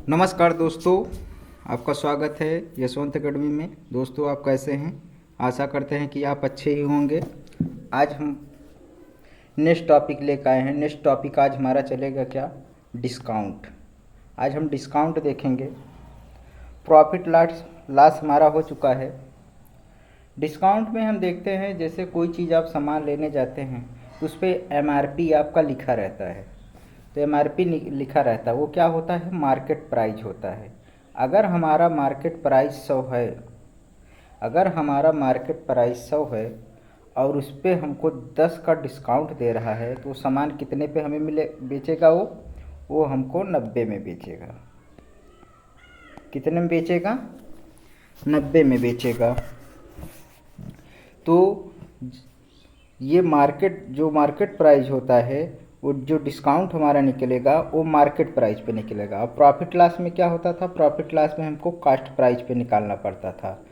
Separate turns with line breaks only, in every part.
नमस्कार दोस्तों, आपका स्वागत है यशवंत अकेडमी में। दोस्तों, आप कैसे हैं? आशा करते हैं कि आप अच्छे ही होंगे। आज हम नेक्स्ट टॉपिक लेकर आए हैं। नेक्स्ट टॉपिक आज हमारा चलेगा क्या? डिस्काउंट। आज हम डिस्काउंट देखेंगे। प्रॉफिट लॉस लॉस हमारा हो चुका है। डिस्काउंट में हम देखते हैं, जैसे कोई चीज़ आप सामान लेने जाते हैं तो उस पर एमआरपी आपका लिखा रहता है। तो एमआरपी लिखा रहता है, वो क्या होता है? मार्केट प्राइस होता है। अगर हमारा मार्केट प्राइस 100 है, अगर हमारा मार्केट प्राइस 100 है और उस पर हमको 10 का डिस्काउंट दे रहा है, तो वो सामान कितने पे हमें बेचेगा? वो हमको 90 में बेचेगा। कितने में बेचेगा? 90 में बेचेगा। तो ये मार्केट प्राइस होता है, वो जो डिस्काउंट हमारा निकलेगा वो मार्केट प्राइस पे निकलेगा। अब प्रॉफिट लॉस में क्या होता था? प्रॉफिट लॉस में हमको कास्ट प्राइस पे निकालना पड़ता था।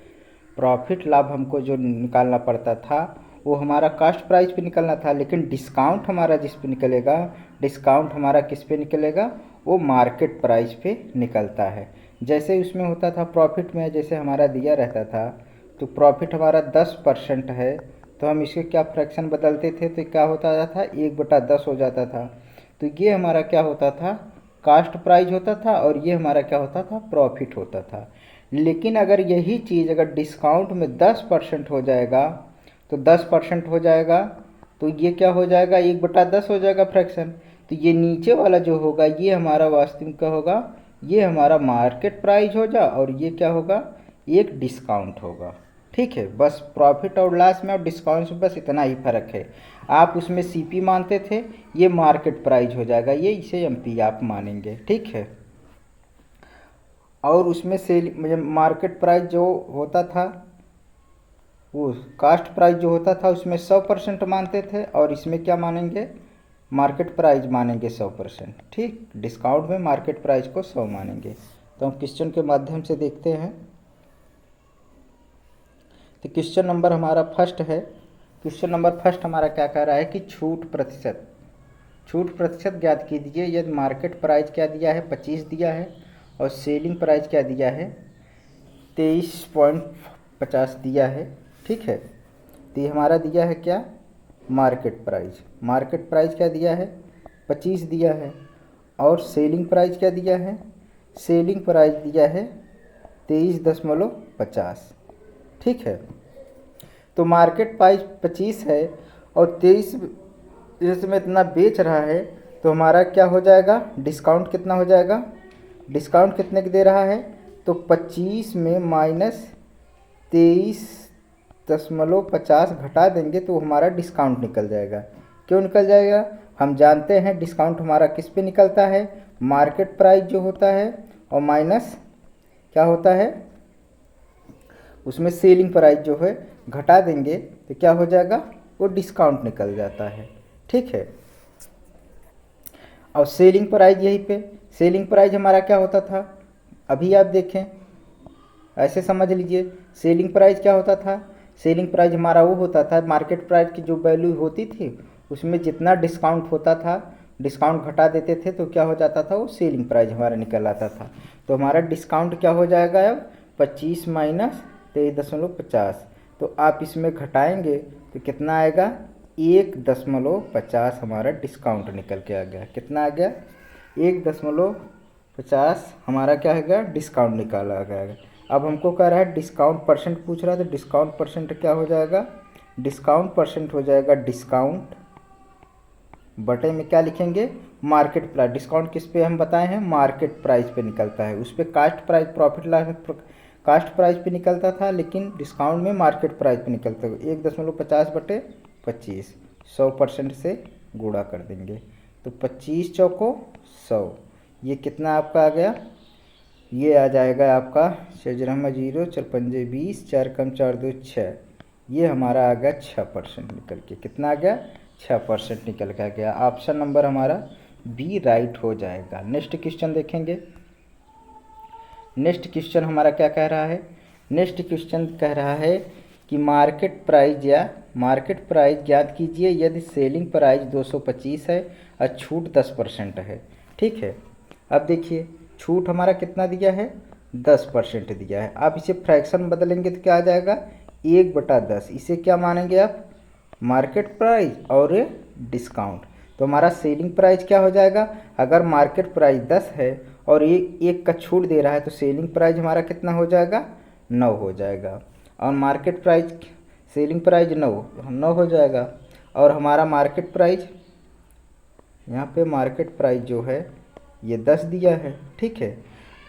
प्रॉफिट लाभ हमको जो निकालना पड़ता था वो हमारा कास्ट प्राइस पे निकलना था, लेकिन डिस्काउंट हमारा जिस पे निकलेगा, डिस्काउंट हमारा किस पे निकलेगा? वो मार्केट प्राइस पे निकलता है। जैसे उसमें होता था प्रॉफिट में, जैसे हमारा दिया रहता था, तो प्रॉफिट हमारा 10% है, तो हम इसके क्या फ्रैक्शन बदलते थे, तो क्या होता था? 1/10 हो जाता था। तो ये हमारा क्या होता था? कास्ट प्राइस होता था, और ये हमारा क्या होता था? प्रॉफिट होता था। लेकिन अगर यही चीज़ अगर डिस्काउंट में 10% हो जाएगा, तो 10% हो जाएगा, तो ये क्या हो जाएगा? 1/10 हो जाएगा फ्रैक्शन। तो ये नीचे वाला जो होगा ये हमारा वास्तविक का होगा, ये हमारा मार्केट प्राइस होगा, और ये क्या होगा? एक डिस्काउंट होगा। ठीक है, बस प्रॉफिट और लॉस में और डिस्काउंट में बस इतना ही फ़र्क है। आप उसमें सीपी मानते थे, ये मार्केट प्राइस हो जाएगा, ये इसे एमपी आप मानेंगे। ठीक है। और उसमें सेल मार्केट प्राइस जो होता था, वो कास्ट प्राइस जो होता था उसमें 100% मानते थे, और इसमें क्या मानेंगे? मार्केट प्राइस मानेंगे 100%। ठीक, डिस्काउंट में मार्केट प्राइस को 100 मानेंगे। तो हम क्वेश्चन के माध्यम से देखते हैं। तो क्वेश्चन नंबर हमारा फर्स्ट है। क्वेश्चन नंबर फर्स्ट हमारा क्या कह रहा है कि छूट प्रतिशत ज्ञात कीजिए। यदि मार्केट प्राइस क्या दिया है? 25 दिया है, और सेलिंग प्राइस क्या दिया है? 23.50 दिया है। ठीक है। तो ये हमारा दिया है क्या? Market price. मार्केट प्राइस क्या दिया है? 25 दिया है, और सेलिंग प्राइस क्या दिया है? सेलिंग प्राइस दिया है 23.50। ठीक है। तो मार्केट प्राइस 25 है और 23 इसमें इतना बेच रहा है, तो हमारा क्या हो जाएगा? डिस्काउंट कितना हो जाएगा? डिस्काउंट कितने की दे रहा है? तो 25 में माइनस 23.50 घटा देंगे तो हमारा डिस्काउंट निकल जाएगा। क्यों निकल जाएगा? हम जानते हैं डिस्काउंट हमारा किस पे निकलता है? मार्केट प्राइस जो होता है, और माइनस क्या होता है? उसमें सेलिंग प्राइस जो है घटा देंगे तो क्या हो जाएगा? वो डिस्काउंट निकल जाता है। ठीक है। और सेलिंग प्राइस यहीं पे, सेलिंग प्राइस हमारा क्या होता था? अभी आप देखें, ऐसे समझ लीजिए, सेलिंग प्राइस क्या होता था? सेलिंग प्राइस हमारा वो होता था, मार्केट प्राइस की जो वैल्यू होती थी उसमें जितना डिस्काउंट होता था, डिस्काउंट घटा देते थे तो क्या हो जाता था? वो सेलिंग प्राइस हमारा निकल आता था। तो हमारा डिस्काउंट क्या हो जाएगा अब? 25 माइनस 23.50। तो आप इसमें घटाएंगे तो कितना आएगा? 1.50 हमारा डिस्काउंट निकल के आ गया। कितना आ गया? 1.50 हमारा क्या है गया? डिस्काउंट निकाला गया। अब हमको कह रहा है डिस्काउंट परसेंट पूछ रहा है, तो डिस्काउंट परसेंट क्या हो जाएगा? डिस्काउंट परसेंट हो जाएगा डिस्काउंट बटे में क्या लिखेंगे? Market price. डिस्काउंट किस पे हम बताए हैं? मार्केट प्राइस पे निकलता है। उस पर कास्ट प्राइस, प्रॉफिट लॉस में कास्ट प्राइस पे निकलता था, लेकिन डिस्काउंट में मार्केट प्राइस पे निकलता है। 1.50 बटे 25, 100% से गुणा कर देंगे तो 25 चौको 100, ये कितना आपका आ गया? ये आ जाएगा आपका 0 चरपंजे 20, 4 कम 4 2 6, ये हमारा आ गया 6% निकल के। कितना आ गया? 6% निकल के आ गया। ऑप्शन नंबर हमारा बी राइट हो जाएगा। नेक्स्ट क्वेश्चन देखेंगे। नेक्स्ट क्वेश्चन हमारा क्या कह रहा है? नेक्स्ट क्वेश्चन कह रहा है कि मार्केट प्राइस ज्ञात कीजिए यदि सेलिंग प्राइस 225 है और छूट 10% है। ठीक है। अब देखिए, छूट हमारा कितना दिया है, 10% दिया है। आप इसे फ्रैक्शन बदलेंगे तो क्या आ जाएगा, 1/10। इसे क्या मानेंगे आप, मार्केट प्राइस और डिस्काउंट। तो हमारा सेलिंग प्राइस क्या हो जाएगा, अगर मार्केट प्राइस 10 है और ये 1 का छूट दे रहा है तो सेलिंग प्राइस हमारा कितना हो जाएगा, 9 हो जाएगा। और मार्केट प्राइस, सेलिंग प्राइस 9 हो जाएगा। और हमारा मार्केट प्राइस, यहाँ पे मार्केट प्राइस जो है ये 10 दिया है, ठीक है।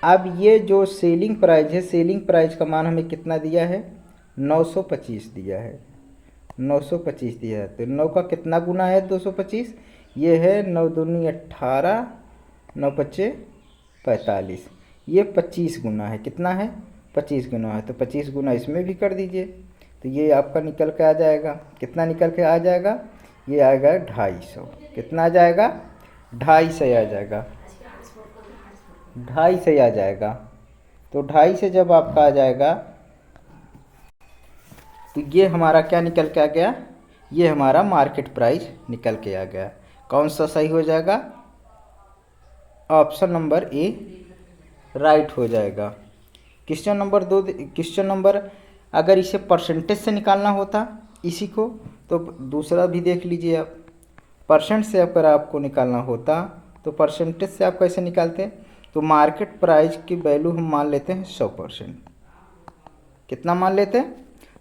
अब ये जो सेलिंग प्राइस है, सेलिंग प्राइस का मान हमें कितना दिया है, 925 दिया है, 925 दिया है। तो 9 का कितना गुना है 225, ये है 9 दूनी 18, 9 पच्चे 45, ये 25 गुना है। कितना है, 25 गुना है। तो 25 गुना इसमें भी कर दीजिए, तो ये आपका निकल के आ जाएगा, कितना निकल के आ जाएगा, ये आएगा 250। कितना आ जाएगा, 250 आ जाएगा, 250 आ जाएगा। तो 250 जब आपका आ जाएगा तो ये हमारा क्या निकल के आ गया, ये हमारा मार्केट प्राइस निकल के आ गया। कौन सा सही हो जाएगा, ऑप्शन नंबर ए राइट हो जाएगा। क्वेश्चन नंबर 2, क्वेश्चन नंबर, अगर इसे परसेंटेज से निकालना होता इसी को, तो दूसरा भी देख लीजिए आप। परसेंट से अगर आपको निकालना होता तो परसेंटेज से आप कैसे निकालते हैं, तो मार्केट प्राइस की वैल्यू हम मान लेते हैं 100%। कितना मान लेते हैं,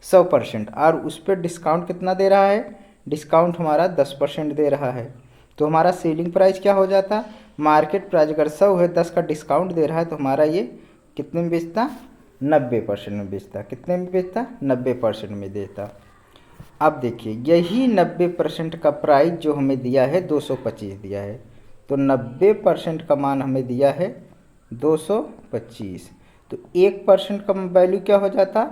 100%। और उस पर डिस्काउंट कितना दे रहा है, डिस्काउंट हमारा 10% दे रहा है। तो हमारा सेलिंग प्राइस क्या हो जाता, मार्केट प्राइस अगर 100 है, 10 का डिस्काउंट दे रहा है, तो हमारा ये कितने में बेचता, 90% में बेचता। कितने में बेचता, 90% में देता। अब देखिए यही 90% का प्राइस जो हमें दिया है 225 दिया है, तो 90% का मान हमें दिया है 225। तो 1% का वैल्यू क्या हो जाता,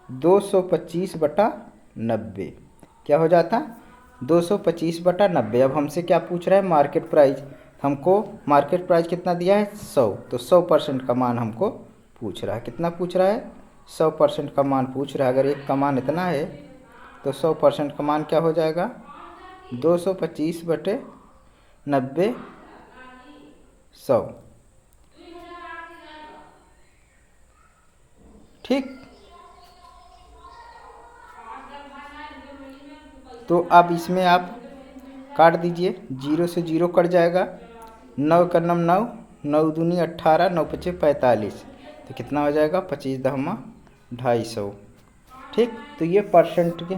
225/90 क्या हो जाता, 225/90। अब हमसे क्या पूछ रहा है, मार्केट प्राइस। हमको मार्केट प्राइस कितना दिया है, 100। तो 100% का मान हमको पूछ रहा है। कितना पूछ रहा है, 100% का मान पूछ रहा है। अगर एक का मान इतना है तो 100% का मान क्या हो जाएगा, 225/90 100, ठीक। तो अब इसमें आप काट दीजिए, 0 से 0 कट जाएगा, 9 का 9 9, 9 दूनी 18, 9 पच्चे 45। तो कितना हो जाएगा, 25 दहमा 250, ठीक। तो ये परसेंट के,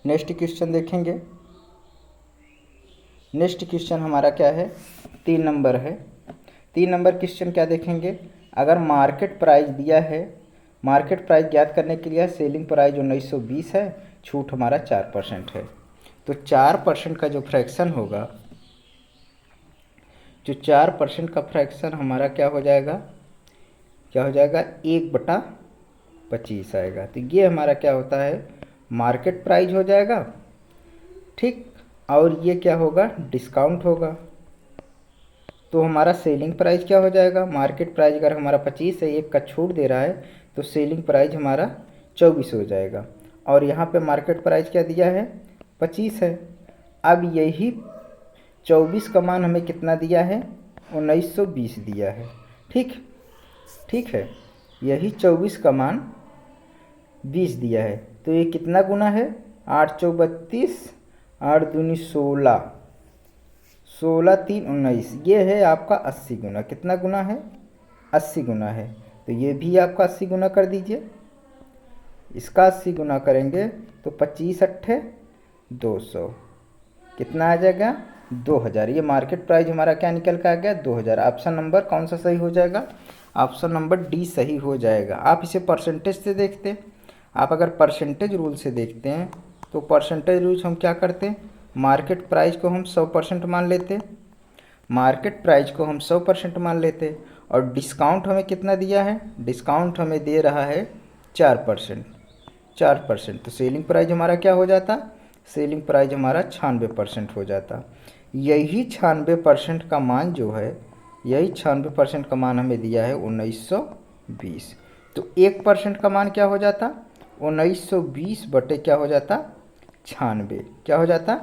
नेक्स्ट क्वेश्चन देखेंगे। नेक्स्ट क्वेश्चन हमारा क्या है, 3 नंबर है। 3 नंबर क्वेश्चन क्या देखेंगे, अगर मार्केट प्राइस दिया है, मार्केट प्राइस ज्ञात करने के लिए सेलिंग प्राइस 1920 है, छूट हमारा 4% है। तो 4% का जो फ्रैक्शन होगा, जो 4% का फ्रैक्शन हमारा क्या हो जाएगा, क्या हो जाएगा, 1/25 आएगा। तो ये हमारा क्या होता है, मार्केट प्राइस हो जाएगा, ठीक। और ये क्या होगा, डिस्काउंट होगा। तो हमारा सेलिंग प्राइस क्या हो जाएगा, मार्केट प्राइस अगर हमारा 25 है, 1 का छूट दे रहा है, तो सेलिंग प्राइस हमारा 24 हो जाएगा। और यहाँ पे मार्केट प्राइस क्या दिया है, 25 है। अब यही 24 का मान हमें कितना दिया है, 1920 दिया है, ठीक, ठीक है। यही 24 का मान 20 दिया है, तो ये कितना गुना है, 8 चौक 32, 8 दूनी 16, 16 3 19, ये है आपका 80 गुना। कितना गुना है, 80 गुना है। तो ये भी आपका 80 गुना कर दीजिए। इसका 80 गुना करेंगे तो 25 अट्ठे 200, कितना आ जाएगा, 2000। ये मार्केट प्राइस हमारा क्या निकल के आ गया, 2000। ऑप्शन नंबर कौन सा सही हो जाएगा, ऑप्शन नंबर डी सही हो जाएगा। आप इसे परसेंटेज से देखते हैं, आप अगर परसेंटेज रूल से देखते हैं तो परसेंटेज रूल हम क्या करते हैं, मार्केट प्राइस को हम 100% मान लेते, मार्केट प्राइस को हम 100% मान लेते। और डिस्काउंट हमें कितना दिया है, डिस्काउंट हमें दे रहा है 4%, 4%। तो सेलिंग प्राइस हमारा क्या हो जाता, सेलिंग प्राइस हमारा 96% हो जाता। यही 96% का मान जो है, यही 96% का मान हमें दिया है 1920। तो 1% का मान क्या हो जाता, 1920 बटे क्या हो जाता 96, क्या हो जाता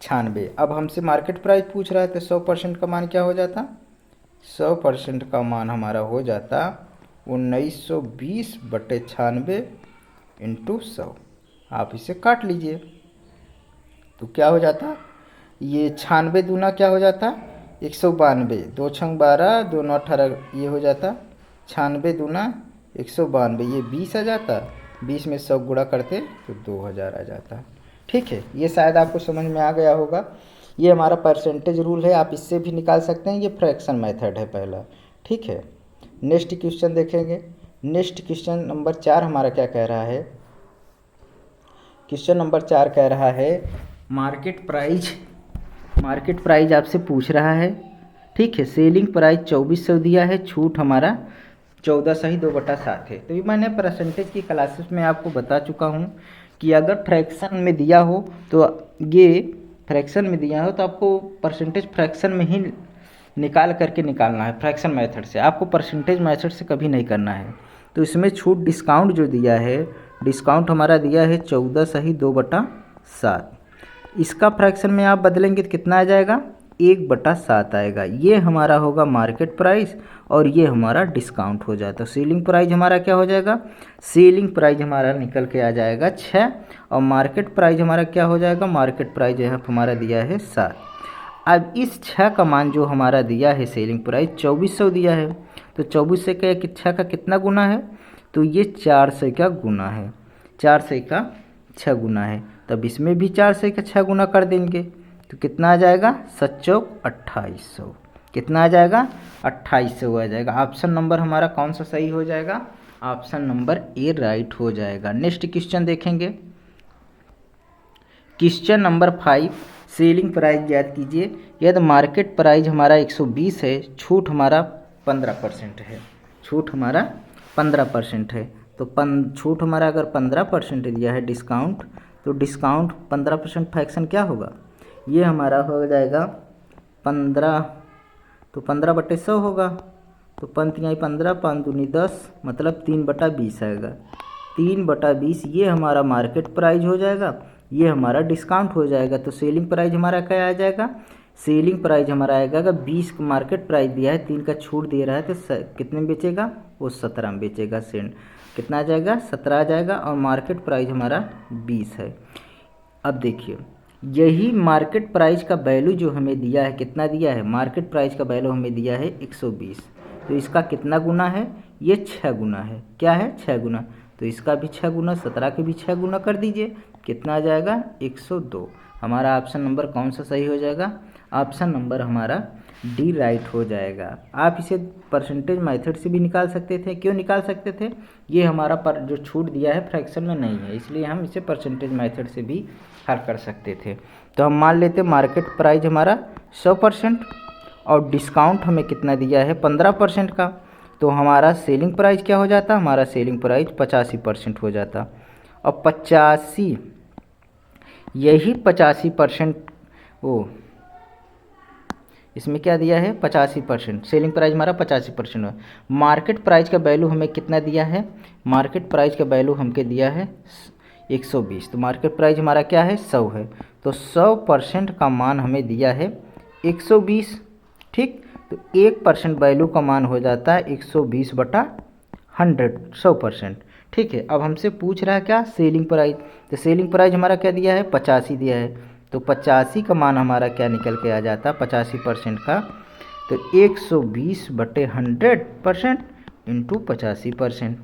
96। अब हमसे मार्केट प्राइस पूछ रहा है तो 100% का मान क्या हो जाता, 100% का मान हमारा हो जाता 1920 बटे 96 इंटू 100। आप इसे काट लीजिए तो क्या हो जाता, ये 96 दूना क्या हो जाता 192, 2 छंग 12, 2 9 18, ये हो जाता 96 दूना 192, ये 20 आ जाता, 20 में 100 गुणा करते तो 2000 आ जाता। ठीक है, ये शायद आपको समझ में आ गया होगा। ये हमारा परसेंटेज रूल है, आप इससे भी निकाल सकते हैं, ये फ्रैक्शन मेथड है पहला। ठीक है, नेक्स्ट क्वेश्चन देखेंगे। नेक्स्ट क्वेश्चन नंबर 4 हमारा क्या कह रहा है, क्वेश्चन नंबर 4 कह रहा है मार्केट प्राइस आपसे पूछ रहा है। ठीक है, सेलिंग प्राइस 2400 दिया है, छूट हमारा 1400 ही 2/7 है। तो ये मैंने परसेंटेज की क्लासेस में आपको बता चुका हूँ कि अगर फ्रैक्शन में दिया हो तो ये फ्रैक्शन में दिया हो तो आपको परसेंटेज फ्रैक्शन में ही निकाल करके निकालना है, फ्रैक्शन मेथड से, आपको परसेंटेज मेथड से कभी नहीं करना है। तो इसमें छूट डिस्काउंट जो दिया है, डिस्काउंट हमारा दिया है 1400 ही 2/7। इसका फ्रैक्शन में आप बदलेंगे तो कितना आ जाएगा, 1/7 आएगा। ये हमारा होगा मार्केट प्राइस और ये हमारा डिस्काउंट हो जाता है। सेलिंग प्राइस हमारा क्या हो जाएगा, सेलिंग प्राइस हमारा निकल के आ जाएगा 6 और मार्केट प्राइस हमारा क्या हो जाएगा, मार्केट प्राइस यहाँ हमारा दिया है 7। अब इस 6 का मान जो हमारा दिया है सेलिंग प्राइस 2400 दिया है, तो 24 से क्या 6 का कितना गुना है, तो ये 4 से का गुना है, 4 से का 6 गुना है। तब इसमें भी 4 से का 6 गुना कर देंगे तो कितना आ जाएगा, 7 चौक 2800, कितना आ जाएगा 2800 आ जाएगा। ऑप्शन नंबर हमारा कौन सा सही हो जाएगा, ऑप्शन नंबर ए राइट हो जाएगा। नेक्स्ट क्वेश्चन देखेंगे, क्वेश्चन नंबर 5, सेलिंग प्राइस याद कीजिए। यदि मार्केट प्राइस हमारा 120 है, छूट हमारा 15% है, छूट हमारा 15% है। तो छूट हमारा अगर 15% दिया है डिस्काउंट, तो डिस्काउंट 15% फ्रैक्शन क्या होगा, ये हमारा हो जाएगा 15, तो 15/100 होगा। तो 15 5 दूनी 10, मतलब 3/20 आएगा, 3/20 ये हमारा मार्केट प्राइस हो जाएगा, ये हमारा डिस्काउंट हो जाएगा। तो सेलिंग प्राइस हमारा क्या आ जाएगा, सेलिंग प्राइस हमारा आएगा, अगर 20 का मार्केट प्राइस दिया है, 3 का छूट दे रहा है तो कितने में बेचेगा, वो 17 में बेचेगा। सेंट कितना आ जाएगा, 17 आ जाएगा और मार्केट प्राइस हमारा 20 है। अब देखिए, यही मार्केट प्राइस का वैल्यू जो हमें दिया है, कितना दिया है, मार्केट प्राइस का वैल्यू हमें दिया है 120, तो इसका कितना गुना है, ये 6 गुना है, क्या है 6 गुना, तो इसका भी 6 गुना, 17 के भी 6 गुना कर दीजिए, कितना आ जाएगा 102। हमारा ऑप्शन नंबर कौन सा सही हो जाएगा, ऑप्शन नंबर हमारा डी राइट हो जाएगा। आप इसे परसेंटेज मेथड से भी निकाल सकते थे, क्यों निकाल सकते थे, ये हमारा पर जो छूट दिया है फ्रैक्शन में नहीं है, इसलिए हम इसे परसेंटेज मेथड से भी हल कर सकते थे। तो हम मान लेते मार्केट प्राइस हमारा 100% और डिस्काउंट हमें कितना दिया है 15% का, तो हमारा सेलिंग प्राइस क्या हो जाता, हमारा सेलिंग प्राइस 85% हो जाता। और 85, यही 85% वो इसमें क्या दिया है 85%, सेलिंग प्राइस हमारा 85% है। मार्केट प्राइस का वैल्यू हमें कितना दिया है, मार्केट प्राइस का वैल्यू हमके दिया है 120, तो मार्केट प्राइस हमारा क्या है 100 है, तो 100% का मान हमें दिया है 120। ठीक, तो 1% वैल्यू का मान हो जाता है 120/100, 100%। ठीक है, अब हमसे पूछ रहा है क्या, सेलिंग प्राइस, तो सेलिंग प्राइस हमारा क्या दिया है 85 दिया है, तो 85 का मान हमारा क्या निकल के आ जाता है 85% का, तो 120/100% इंटू 85%।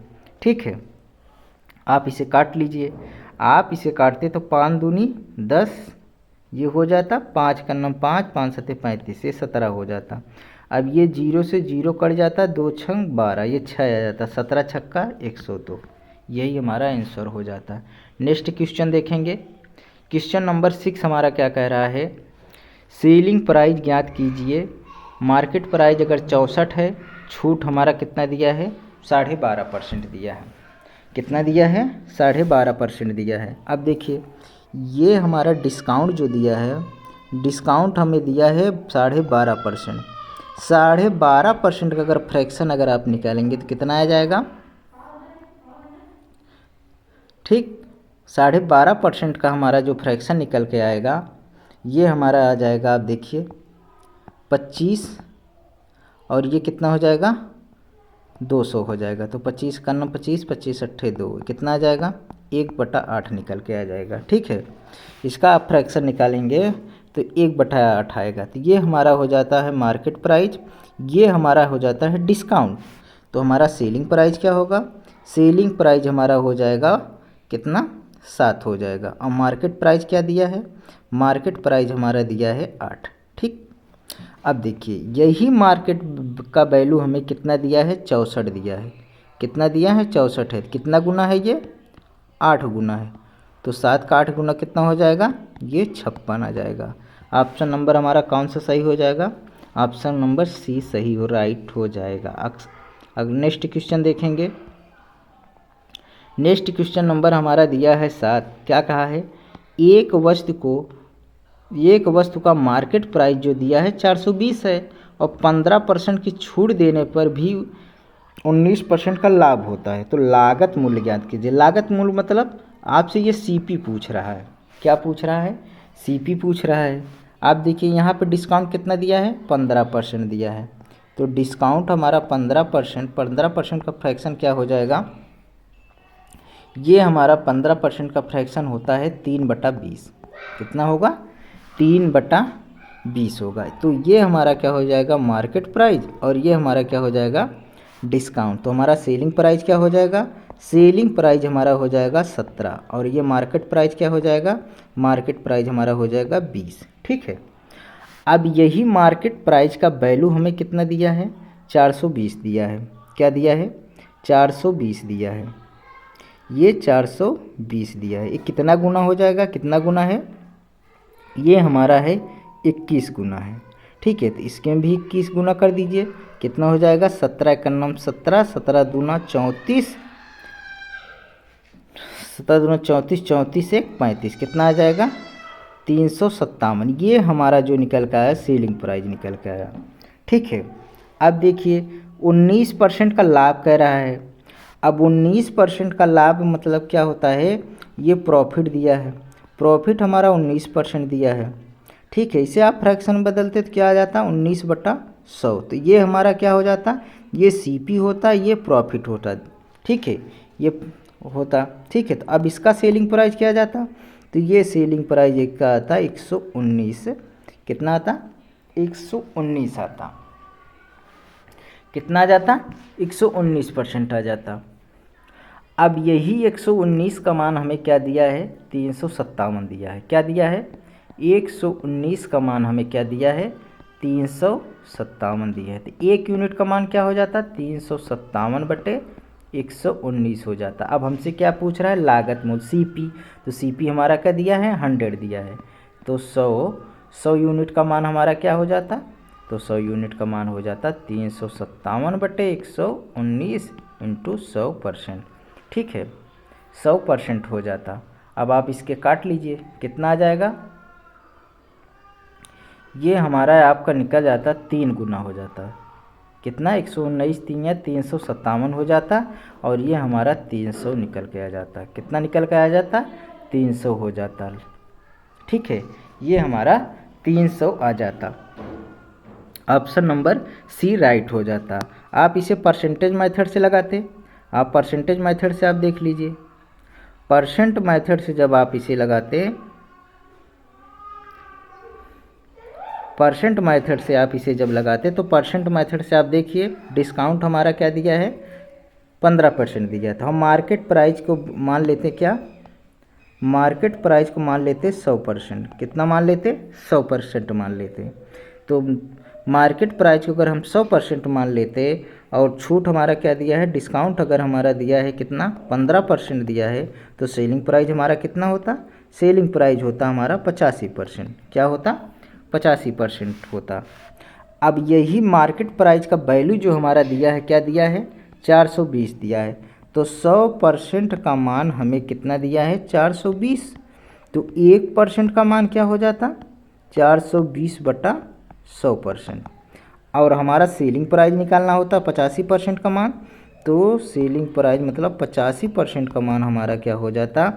ठीक है, आप इसे काट लीजिए, आप इसे काटते तो 5 दूनी 10, ये हो जाता 5 का नम 5, 5 सत्ते 35, ये 17 हो जाता। अब ये 0 से 0 कट जाता, 2 छंग 12, ये 6 आ जाता, 17 छक्का 102, यही हमारा आंसर हो जाता। नेक्स्ट क्वेश्चन देखेंगे, क्वेश्चन नंबर 6 हमारा क्या कह रहा है, सेलिंग प्राइस ज्ञात कीजिए। मार्केट प्राइस अगर 64 है, छूट हमारा कितना दिया है 12.5% दिया है, कितना दिया है 12.5% दिया है। अब देखिए, ये हमारा डिस्काउंट जो दिया है, डिस्काउंट हमें दिया है 12.5%, 12.5% का अगर फ्रैक्शन अगर आप निकालेंगे तो कितना आ जाएगा, ठीक। 12.5% का हमारा जो फ्रैक्शन निकल के आएगा ये हमारा आ जाएगा, आप देखिए 25, और ये कितना हो जाएगा 200 हो जाएगा। तो 25 का 9 25, 25 अट्ठे 2, कितना आ जाएगा 1/8 निकल के आ जाएगा। ठीक है, इसका आप फ्रैक्शन निकालेंगे तो 1/8 आएगा। तो ये हमारा हो जाता है मार्केट प्राइस, ये हमारा हो जाता है डिस्काउंट। तो हमारा सेलिंग प्राइस क्या होगा, सेलिंग प्राइस हमारा हो जाएगा कितना 7 हो जाएगा। और मार्केट प्राइस क्या दिया है, मार्केट प्राइस हमारा दिया है 8। ठीक, अब देखिए यही मार्केट का वैल्यू हमें कितना दिया है 64 दिया है, कितना दिया है 64 है। कितना गुना है ये 8 गुना है। तो 7 का 8 गुना कितना हो जाएगा, ये 56 आ जाएगा। ऑप्शन नंबर हमारा कौन सा सही हो जाएगा, ऑप्शन नंबर सी सही हो राइट हो जाएगा। अब नेक्स्ट क्वेश्चन देखेंगे। नेक्स्ट क्वेश्चन नंबर हमारा दिया है 7। क्या कहा है, एक वस्तु का मार्केट प्राइस जो दिया है 420 है और 15% की छूट देने पर भी 19% का लाभ होता है। तो लागत मूल्य ज्ञात कीजिए। लागत मूल्य मतलब आपसे ये सीपी पूछ रहा है। क्या पूछ रहा है, सीपी पूछ रहा है। आप देखिए यहाँ पे डिस्काउंट कितना दिया है 15% दिया है। तो डिस्काउंट हमारा 15% का फ्रैक्शन क्या हो जाएगा, ये हमारा 15% का फ्रैक्शन होता है 3/20। कितना होगा 3/20 होगा। तो ये हमारा क्या हो जाएगा मार्केट प्राइस और ये हमारा क्या हो जाएगा डिस्काउंट। तो हमारा सेलिंग प्राइस क्या हो जाएगा, सेलिंग प्राइस हमारा हो जाएगा 17 और ये मार्केट प्राइस क्या हो जाएगा, मार्केट प्राइस हमारा हो जाएगा 20। ठीक है, अब यही मार्केट प्राइस का वैल्यू हमें कितना दिया है 420 दिया है। क्या दिया है 420 दिया है, ये 420 दिया है। ये कितना गुना हो जाएगा, कितना गुना है, ये हमारा है 21 गुना है। ठीक है, तो इसके भी 21 गुना कर दीजिए। कितना हो जाएगा 17 एकन्नम 17, 17 दूना 34, 17 दूना 34, 34 एक 35, कितना आ जाएगा 357। ये हमारा जो निकल के आया सेलिंग प्राइस निकल के आया। ठीक है, अब देखिए 19% का लाभ कह रहा है। अब 19% का लाभ मतलब क्या होता है, ये प्रॉफिट दिया है, प्रॉफिट हमारा 19% दिया है। ठीक है, इसे आप फ्रैक्शन बदलते तो क्या आ जाता 19/100। तो ये हमारा क्या हो जाता, ये सीपी होता, ये प्रॉफिट होता। ठीक है, ये होता। ठीक है, तो अब इसका सेलिंग प्राइस क्या आ जाता, तो ये सेलिंग प्राइस एक का आता 119। कितना आता 119 आता। कितना आ जाता 119% आ जाता। अब यही 119 का मान हमें क्या दिया है 357 दिया है। क्या दिया है 119 का मान हमें क्या दिया है 357 दिया है। तो 1 यूनिट का मान क्या हो जाता 357/119 हो जाता। अब हमसे क्या पूछ रहा है लागत मूल्य सीपी। तो सीपी हमारा क्या दिया है 100 दिया है। तो 100 यूनिट का मान हमारा क्या हो जाता, तो 100 यूनिट का मान हो जाता 357/119 इंटू 100%। ठीक है, 100% हो जाता। अब आप इसके काट लीजिए, कितना आ जाएगा, ये हमारा आपका निकल जाता 3 गुना हो जाता। कितना 119 3 या 357 हो जाता और ये हमारा 300 निकल के आ जाता। कितना निकल के आ जाता 300 हो जाता। ठीक है, ये हमारा 300 आ जाता। ऑप्शन नंबर सी राइट हो जाता। आप इसे परसेंटेज मेथड से लगाते, आप परसेंटेज मेथड से आप देख लीजिए। परसेंट मेथड से जब आप इसे लगाते, परसेंट मेथड से आप इसे जब लगाते तो परसेंट मेथड से आप देखिए डिस्काउंट हमारा क्या दिया है 15% दिया था। हम मार्केट प्राइस को मान लेते, क्या मार्केट प्राइस को मान लेते 100%। कितना मान लेते 100% मान लेते। तो मार्केट प्राइस को अगर हम 100% मान लेते और छूट हमारा क्या दिया है डिस्काउंट अगर हमारा दिया है कितना 15% दिया है, तो सेलिंग प्राइस हमारा कितना होता, सेलिंग प्राइस होता हमारा 85%। क्या होता 85% होता। अब यही मार्केट प्राइस का वैल्यू जो हमारा दिया है क्या दिया है 420 दिया है। तो 100% का मान हमें कितना दिया है 420। तो 1% का मान क्या हो जाता 420/100%। और हमारा सेलिंग प्राइस निकालना होता 85% का मान। तो सेलिंग प्राइस मतलब 85% का मान हमारा क्या हो जाता,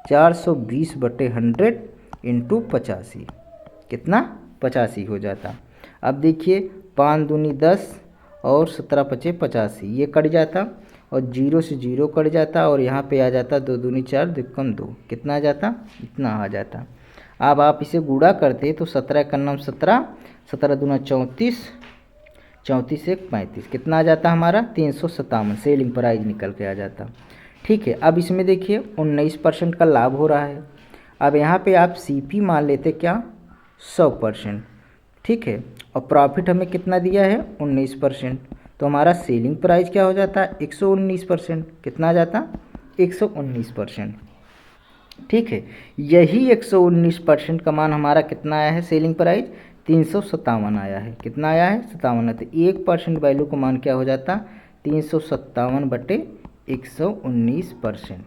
420/100 इंटू 85, कितना 85 हो जाता। अब देखिए 5 दूनी 10 और 17 पचे 85, ये कट जाता और 0 से 0 कट जाता और यहाँ पे आ जाता 2 दूनी 4 2 कम 2, कितना आ जाता, इतना आ जाता। अब आप इसे गुणा करते तो 17 का नाम 17, 17 दूना 34, 34 एक 35, कितना आ जाता हमारा 357, सेलिंग प्राइस निकल के आ जाता। ठीक है, अब इसमें देखिए 19% का लाभ हो रहा है। अब यहाँ पे आप सीपी मान लेते क्या, 100%। ठीक है, और प्रॉफिट हमें कितना दिया है 19%, तो हमारा सेलिंग प्राइस क्या हो जाता है 119%, कितना आ जाता 119%। ठीक है, यही 119% का मान हमारा कितना आया है, सेलिंग प्राइस 357 आया है, कितना आया है 57। तो 1% वैल्यू का मान क्या हो जाता 357/119%।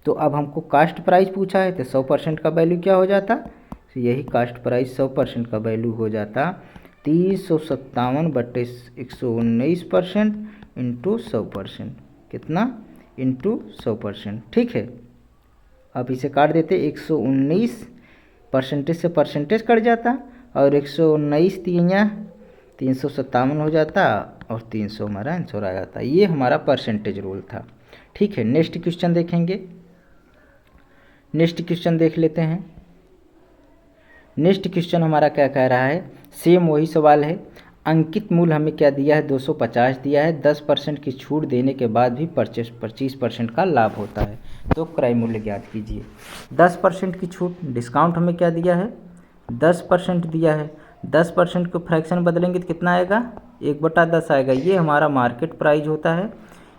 तो अब हमको कास्ट प्राइस पूछा है तो 100% का वैल्यू क्या हो जाता, तो यही कास्ट प्राइस 100% का वैल्यू हो जाता 357/119% इंटू 100%, कितना इंटू 100%। ठीक है, अब इसे काट देते 119 परसेंटेज से परसेंटेज कट जाता और 119 तिया 357 हो जाता और 300 हमारा आंसर आ जाता। ये हमारा परसेंटेज रूल था। ठीक है, नेक्स्ट क्वेश्चन देखेंगे। नेक्स्ट क्वेश्चन देख लेते हैं। नेक्स्ट क्वेश्चन हमारा क्या कह रहा है, सेम वही सवाल है। अंकित मूल्य हमें क्या दिया है 250 दिया है, 10% की छूट देने के बाद भी 25% का लाभ होता है, तो क्रय मूल्य ज्ञात कीजिए। 10% की छूट, डिस्काउंट हमें क्या दिया है 10% दिया है, 10% को फ्रैक्शन बदलेंगे तो कितना आएगा 1/10 आएगा। ये हमारा मार्केट प्राइस होता है,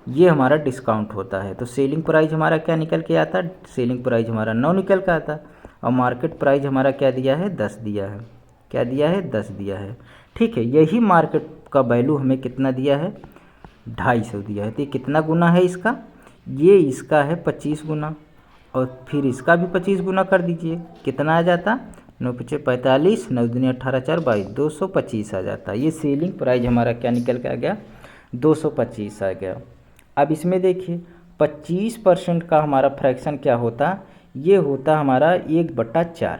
ये हमारा डिस्काउंट होता है। तो सेलिंग प्राइस हमारा क्या निकल के आता, सेलिंग प्राइस हमारा 9 निकल के आता और मार्केट प्राइस हमारा क्या दिया है 10 दिया है, क्या दिया है 10 दिया है। ठीक है, यही मार्केट का वैल्यू हमें कितना दिया है 250 दिया है। तो ये कितना गुना है इसका, ये इसका है 25 गुना और फिर इसका भी 25 गुना कर दीजिए, कितना आ जाता 9 पचे 45, 9 दूनी 18 4 22, 225 आ जाता। ये सेलिंग प्राइस हमारा क्या निकल के आ गया 225 आ गया। अब इसमें देखिए 25% का हमारा फ्रैक्शन क्या होता, ये होता हमारा 1/4,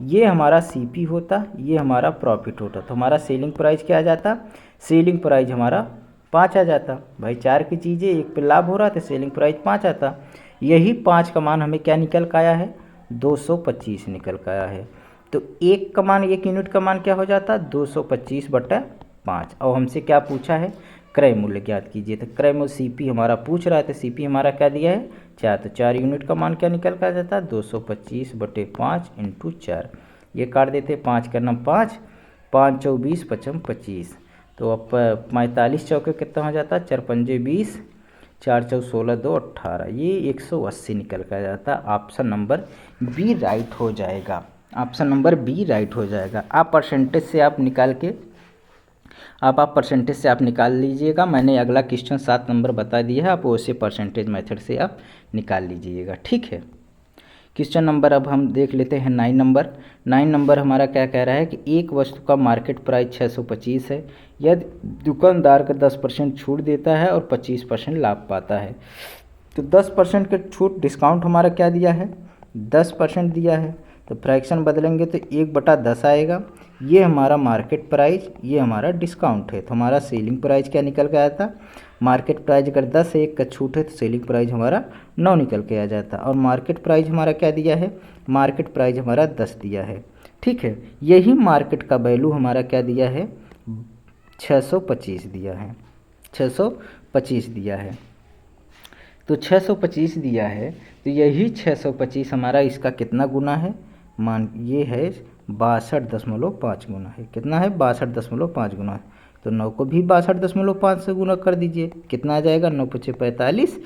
ये हमारा सीपी होता, ये हमारा प्रॉफिट होता। तो हमारा सेलिंग प्राइस क्या आ जाता, सेलिंग प्राइस हमारा 5 आ जाता। भाई 4 की चीज़ें एक पे लाभ हो रहा तो सेलिंग प्राइस 5 आता। यही 5 का मान हमें क्या निकल के आया है 225 निकल के आया है। तो एक का मान, एक यूनिट का मान क्या हो जाता 225/5। और हमसे क्या पूछा है क्रय मूल्य ज्ञात कीजिए। तो क्रय मूल्य सीपी हमारा पूछ रहा है, तो सीपी हमारा क्या दिया है 4, तो 4 यूनिट का मान क्या निकल कर आ जाता 225/5 इंटू 4। ये काट देते 5 का नाम 5, 5 24 55 25। तो अब 45 चौके कितना हो जाता 4 पंजे 20, 4 चौ 16 2 18, ये 180 निकल कर जाता। ऑप्शन नंबर बी राइट हो जाएगा, ऑप्शन नंबर बी राइट हो जाएगा। आप परसेंटेज से आप निकाल के आप परसेंटेज से आप निकाल लीजिएगा। मैंने अगला क्वेश्चन 7 नंबर बता दिया है, आप उसे परसेंटेज मेथड से आप निकाल लीजिएगा। ठीक है, क्वेश्चन नंबर अब हम देख लेते हैं 9 नंबर। 9 नंबर हमारा क्या कह रहा है कि एक वस्तु का मार्केट प्राइस 625 है, यदि दुकानदार का 10% छूट देता है और 25% लाभ पाता है। तो 10% का छूट, डिस्काउंट हमारा क्या दिया है 10% दिया है, तो फ्रैक्शन बदलेंगे तो 1/10 आएगा। ये हमारा मार्केट प्राइस, ये हमारा डिस्काउंट है। तो हमारा सेलिंग प्राइस क्या निकल के आया था, मार्केट प्राइस अगर 10 है, 1 का छूट है तो सेलिंग प्राइस हमारा 9 निकल के आ जाता। और मार्केट प्राइस हमारा क्या दिया है, मार्केट प्राइस हमारा 10 दिया है। ठीक है, यही मार्केट का वैल्यू हमारा क्या दिया है 625 दिया है, 625 दिया है। तो 625 दिया है, तो यही 625 हमारा इसका कितना गुना है, मान ये है 62.5 गुना है। कितना है 62.5 गुना है। तो 9 को भी 62.5 से गुना कर दीजिए, कितना आ जाएगा 9 पचे 45,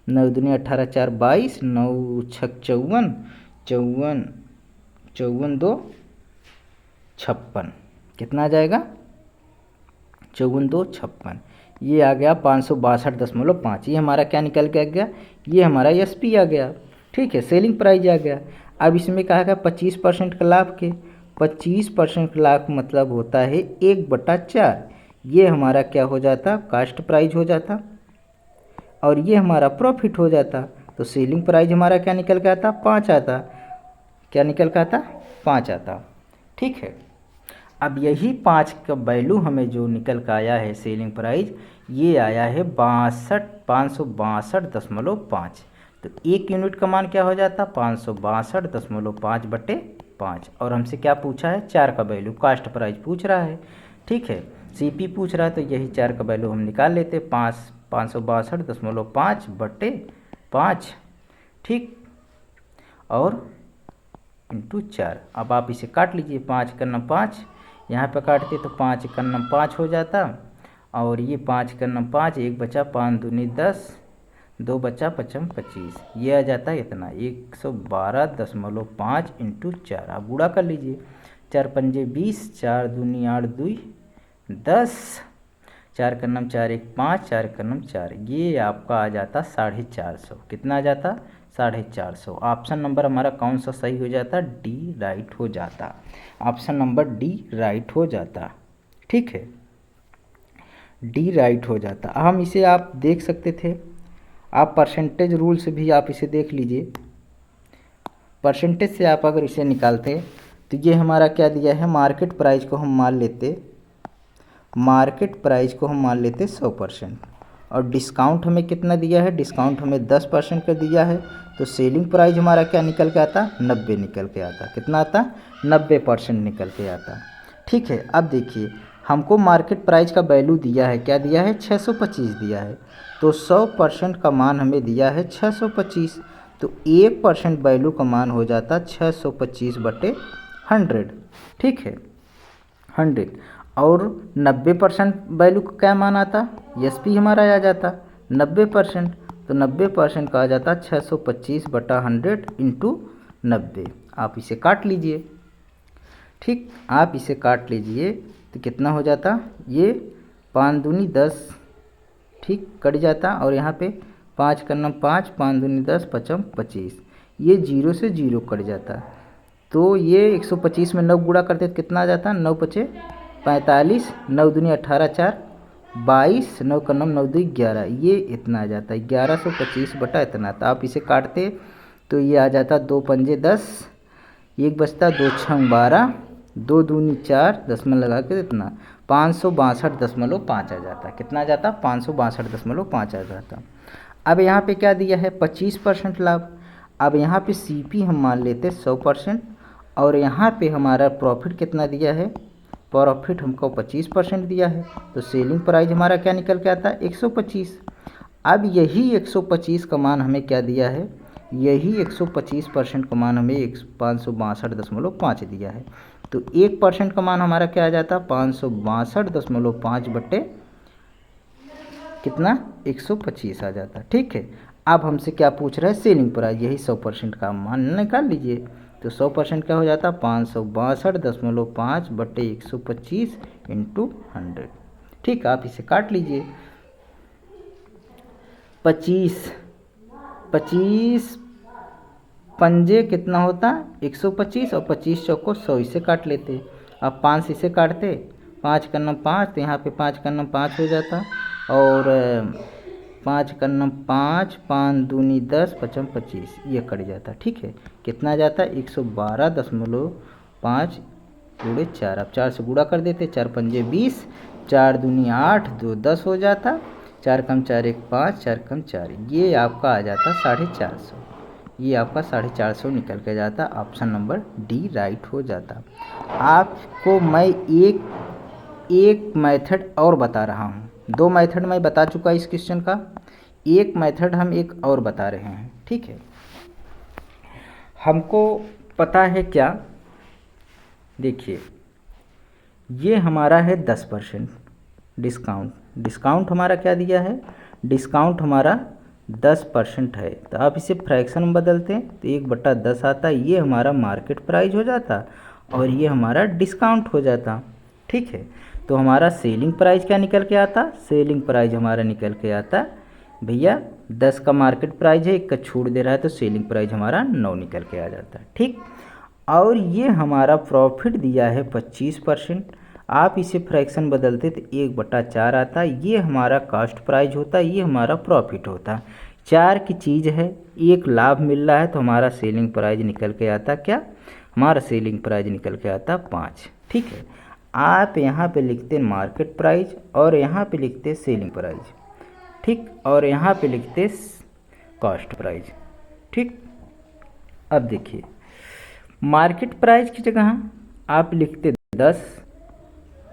9 दूनी 18 4 22, 9 छक 54, 54 54 2 56, कितना आ जाएगा 54 2 56। ये आ गया 562.5। ये हमारा क्या निकल के आ गया, ये हमारा एसपी आ गया। ठीक है, सेलिंग प्राइस आ गया। अब इसमें कहा गया 25% का लाभ के, 25% का लाभ मतलब होता है 1/4। ये हमारा क्या हो जाता कास्ट प्राइस हो जाता। और ये हमारा प्रॉफिट हो जाता। तो सेलिंग प्राइस हमारा क्या निकल के आता, 5 आता। क्या निकल के आता, 5 आता। ठीक है, अब यही 5 का वैल्यू हमें जो निकल के आया है सेलिंग प्राइस, ये आया है 562.5। तो 1 यूनिट का मान क्या हो जाता, 562.5/5। और हमसे क्या पूछा है, 4 का वैल्यू, कास्ट प्राइस पूछ रहा है। ठीक है, सीपी पूछ रहा है, तो यही 4 का वैल्यू हम निकाल लेते, 562.5/5। ठीक, और इंटू 4। अब आप इसे काट लीजिए, 5 करना 5, यहाँ पे काटते तो 5 करना 5 हो जाता, और ये 5 करना 5, 1 बचा, 5 दूनी 10, 2 बचा, 5 25, ये आ जाता है इतना 112.5 इंटू 4। आप गुणा कर लीजिए, 4 पंजे 20, 4 दूनी 8 2 10, 4 करनम 4 1 5, 4 करनम 4, ये आपका आ जाता 450। कितना आ जाता, 450। ऑप्शन नंबर हमारा कौन सा सही हो जाता, डी राइट हो जाता। ऑप्शन नंबर डी राइट हो जाता। ठीक है, डी राइट हो जाता। हम इसे आप देख सकते थे, आप परसेंटेज रूल से भी आप इसे देख लीजिए। परसेंटेज से आप अगर इसे निकालते तो ये हमारा क्या दिया है, मार्केट प्राइस को हम मान लेते, मार्केट प्राइस को हम मान लेते 100%, और डिस्काउंट हमें कितना दिया है, डिस्काउंट हमें 10% का दिया है। तो सेलिंग प्राइस हमारा क्या निकल के आता, 90 निकल के आता। कितना आता, 90% निकल के आता। ठीक है, अब देखिए हमको मार्केट प्राइस का वैल्यू दिया है, क्या दिया है, 625 दिया है। तो 100% का मान हमें दिया है 625, तो 1% वैल्यू का मान हो जाता 625/100। ठीक है, 100, और 90% वैल्यू का क्या मान आता, एसपी हमारा आ जाता 90%। तो 90% का आ जाता 625/100 इंटू 90। आप इसे काट लीजिए। ठीक, आप इसे काट लीजिए तो कितना हो जाता, ये 5 दूनी 10, ठीक, कट जाता, और यहाँ पे 5 करना 5, 5 दूनी 10, 5 25, ये 0 से 0 कट जाता। तो ये 125 में 9 गुणा करते तो कितना आ जाता, 9 पचे 45, 9 दूनी 18, 4 22, 9 का 9 2 11, ये इतना आ जाता है 1125 बटा इतना। तो आप इसे काटते तो ये आ जाता 2 पंजे 10, 1 बचता, 2 6 12, 2 दूनी 4, दशमलव लगा के इतना 562.5 आ जाता। कितना आ जाता, 562.5 आ जाता। अब यहाँ पे क्या दिया है, 25% लाभ। अब यहाँ पे सीपी हम मान लेते 100%, और यहाँ पे हमारा प्रॉफिट कितना दिया है, प्रॉफिट हमको 25% दिया है। तो सेलिंग प्राइस हमारा क्या निकल के आता है, 125। अब यही 125 का मान हमें क्या दिया है, यही 125% का मान हमें 562.5 दिया है। तो 1% का मान हमारा क्या आ जाता, 562.5 बटे कितना, 125 आ जाता। ठीक है, अब हमसे क्या पूछ रहा है, सेलिंग प्राइस, यही 100% का मान निकाल लीजिए। तो 100% क्या हो जाता, 562.5 बटे 125 इंटू 100। ठीक, आप इसे काट लीजिए, 25 पंजे कितना होता, 125, और 25 चौको 100, इसे काट लेते। अब 5 इसे काटते, 5 करना 5, तो यहाँ पे 5 करना 5 हो जाता, और 5 करना 5, 5 दूनी 10, 5 25, ये कट जाता। ठीक है, कितना जाता, 112.5 गुणे 4। अब 4 से गुणा कर देते, 4 पंजे 20, 4 दूनी 8, 2 10 हो जाता, 4 कम 4 1 5, 4 कम 4, ये आपका आ जाता 450। ये आपका 450 निकल के जाता। ऑप्शन नंबर डी राइट हो जाता। आपको मैं एक मेथड और बता रहा हूँ, 2 मेथड मैं बता चुका इस क्वेश्चन का, एक मेथड हम एक और बता रहे हैं। ठीक है, हमको पता है क्या, देखिए ये हमारा है 10% डिस्काउंट। डिस्काउंट हमारा क्या दिया है, डिस्काउंट हमारा 10% है। तो आप इसे फ्रैक्शन में बदलते हैं तो 1/10 आता, ये हमारा मार्केट प्राइस हो जाता, और ये हमारा डिस्काउंट हो जाता। ठीक है, तो हमारा सेलिंग प्राइस क्या निकल के आता, सेलिंग प्राइस हमारा निकल के आता भैया 10 का मार्केट प्राइस है, 1 का छूट दे रहा है, तो सेलिंग प्राइस हमारा 9 निकल के आ जाता। ठीक, और ये हमारा प्रॉफिट दिया है 25%। आप इसे फ्रैक्शन बदलते तो 1/4 आता, ये हमारा कास्ट प्राइस होता, ये हमारा प्रॉफिट होता। 4 की चीज़ है, एक लाभ मिल रहा है तो हमारा सेलिंग प्राइस निकल के आता क्या, हमारा सेलिंग प्राइस निकल के आता 5। ठीक है, आप यहाँ पे लिखते मार्केट प्राइस और यहाँ पे लिखते सेलिंग प्राइस, ठीक, और यहाँ पे लिखते कॉस्ट प्राइस। ठीक, अब देखिए मार्केट प्राइस की जगह आप लिखते 10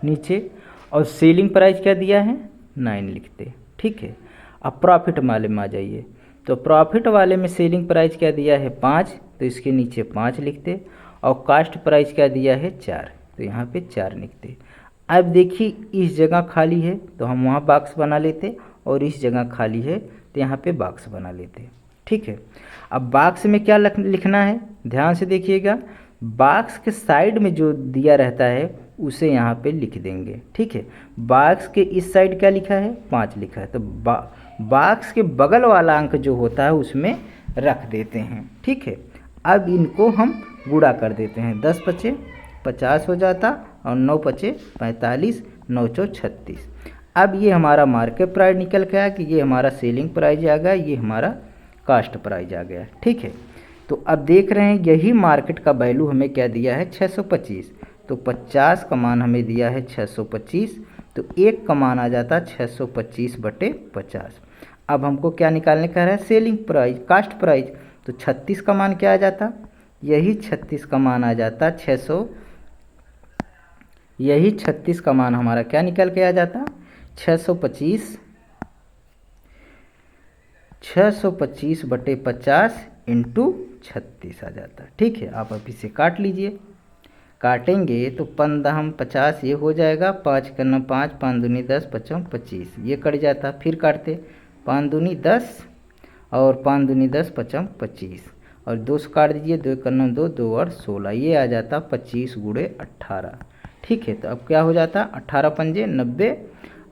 नीचे और सेलिंग प्राइस क्या दिया है 9 लिखते। ठीक है, अब प्रॉफिट वाले में आ जाइए, तो प्रॉफिट वाले में सेलिंग प्राइस क्या दिया है 5, तो इसके नीचे 5 लिखते, और कास्ट प्राइस क्या दिया है 4, तो यहाँ पे 4 लिखते। अब देखिए इस जगह खाली है तो हम वहाँ बॉक्स बना लेते, और इस जगह खाली है तो यहाँ पे बॉक्स बना लेते। ठीक है, अब बॉक्स में क्या लिखना है, ध्यान से देखिएगा, बॉक्स के साइड में जो दिया रहता है उसे यहाँ पे लिख देंगे। ठीक है, बॉक्स के इस साइड क्या लिखा है 5 लिखा है, तो बॉक्स के बगल वाला अंक जो होता है उसमें रख देते हैं। ठीक है, अब इनको हम गुणा कर देते हैं, 10 पचे 50 हो जाता और 9 पचे 45, 9 चौ 36। अब ये हमारा मार्केट प्राइस निकल के आया कि ये हमारा सेलिंग प्राइस आ गया, ये हमारा कास्ट प्राइस आ गया। ठीक है, तो अब देख रहे हैं यही मार्केट का वैल्यू हमें क्या दिया है 625, तो 50 का मान हमें दिया है 625, तो 1 का मान आ जाता 625/50। अब हमको क्या निकालने का है सेलिंग प्राइस, कास्ट प्राइस, तो 36 का मान क्या आ जाता, यही 36 का मान आ जाता 600, यही 36 का मान हमारा क्या निकल के आ जाता 625/50 इंटू 36 आ जाता। ठीक है, आप अब इसे काट लीजिए, काटेंगे तो 15×50 ये हो जाएगा, 5 करना 5, 5 दूनी 10, 5 25, ये कट जाता, फिर काटते 5 दूनी 10 और 5 दूनी 10, 5 25, और 2 से काट दीजिए, 2 करना 2, 2 और 16, ये आ जाता 25 × 18। ठीक है, तो अब क्या हो जाता 18 पंजे 90,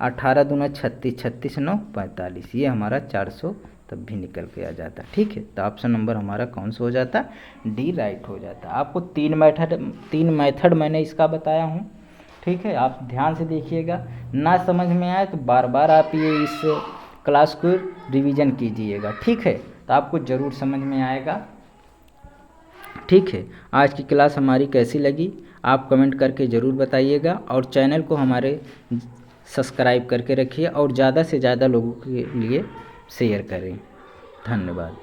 18 दूना 36, 36 9 45, ये हमारा 400 तब भी निकल के आ जाता। ठीक है, तो ऑप्शन नंबर हमारा कौन सा हो जाता, डी राइट हो जाता। आपको 3 मेथड मैंने इसका बताया हूँ। ठीक है, आप ध्यान से देखिएगा, ना समझ में आए तो बार बार आप ये इस क्लास को रिवीजन कीजिएगा। ठीक है, तो आपको ज़रूर समझ में आएगा। ठीक है, आज की क्लास हमारी कैसी लगी आप कमेंट करके ज़रूर बताइएगा, और चैनल को हमारे सब्सक्राइब करके रखिए और ज़्यादा से ज़्यादा लोगों के लिए शेयर करें। धन्यवाद।